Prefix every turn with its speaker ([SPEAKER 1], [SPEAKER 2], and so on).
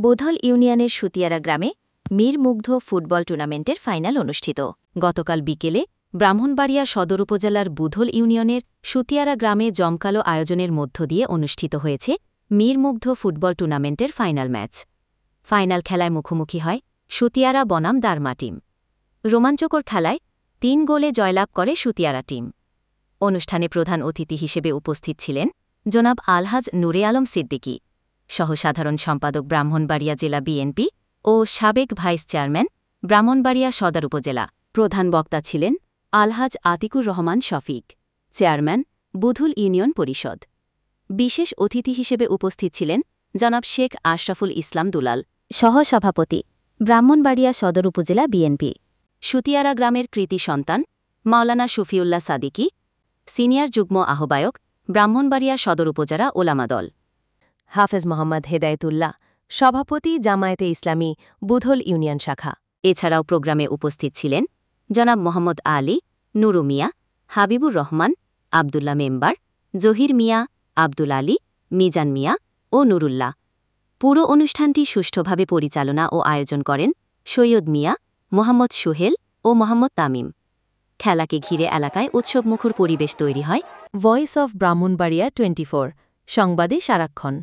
[SPEAKER 1] বোধল ইউনিয়নের সুতিয়ারা গ্রামে মীর মুগ্ধ ফুটবল টুর্নামেন্টের ফাইনাল অনুষ্ঠিত। গতকাল বিকেলে ব্রাহ্মণবাড়িয়া সদর উপজেলার বুধল ইউনিয়নের সুতিয়ারা গ্রামে জমকালো আয়োজনের মধ্য দিয়ে অনুষ্ঠিত হয়েছে মীর মুগ্ধ ফুটবল টুর্নামেন্টের ফাইনাল ম্যাচ। ফাইনাল খেলায় মুখোমুখি হয় সুতিয়ারা বনাম দারমা টিম। রোমাঞ্চকর খেলায় ৩ গোলে জয়লাভ করে সুতিয়ারা টিম। অনুষ্ঠানে প্রধান অতিথি হিসেবে উপস্থিত ছিলেন জনাব আলহাজ নূরে আলম সিদ্দিকী, সহসাধারণ সম্পাদক ব্রাহ্মণবাড়িয়া জেলা বিএনপি ও সাবেক ভাইস চেয়ারম্যান ব্রাহ্মণবাড়িয়া সদর উপজেলা। প্রধান বক্তা ছিলেন আলহাজ আতিকুর রহমান শফিক, চেয়ারম্যান বুধুল ইউনিয়ন পরিষদ। বিশেষ অতিথি হিসেবে উপস্থিত ছিলেন জনাব শেখ আশরাফুল ইসলাম দুলাল, সহসভাপতি ব্রাহ্মণবাড়িয়া সদর উপজেলা বিএনপি। সুতিয়ারা গ্রামের কৃতি সন্তান মাওলানা শফিউল্লাহ সাদিকী, সিনিয়র যুগ্ম আহ্বায়ক ব্রাহ্মণবাড়িয়া সদর উপজেলা ওলামা দল। হাফেজ মোহাম্মদ হেদায়েতুল্লাহ, সভাপতি জামায়াতে ইসলামী বুধল ইউনিয়ন শাখা। এছাড়াও প্রোগ্রামে উপস্থিত ছিলেন জনাব মোহাম্মদ আলী, নুরু মিয়া, হাবিবুর রহমান, আবদুল্লাহ মেম্বার, জহির মিয়া, আব্দুল আলী, মিজান মিয়া ও নুরুল্লাহ। পুরো অনুষ্ঠানটি সুষ্ঠুভাবে পরিচালনা ও আয়োজন করেন সৈয়দ মিয়া, মোহাম্মদ সোহেল ও মোহাম্মদ তামিম। খেলাকে ঘিরে এলাকায় উৎসবমুখর পরিবেশ তৈরি হয়। ভয়েস অফ ব্রাহ্মণবাড়িয়া 24 সংবাদে সারাক্ষণ।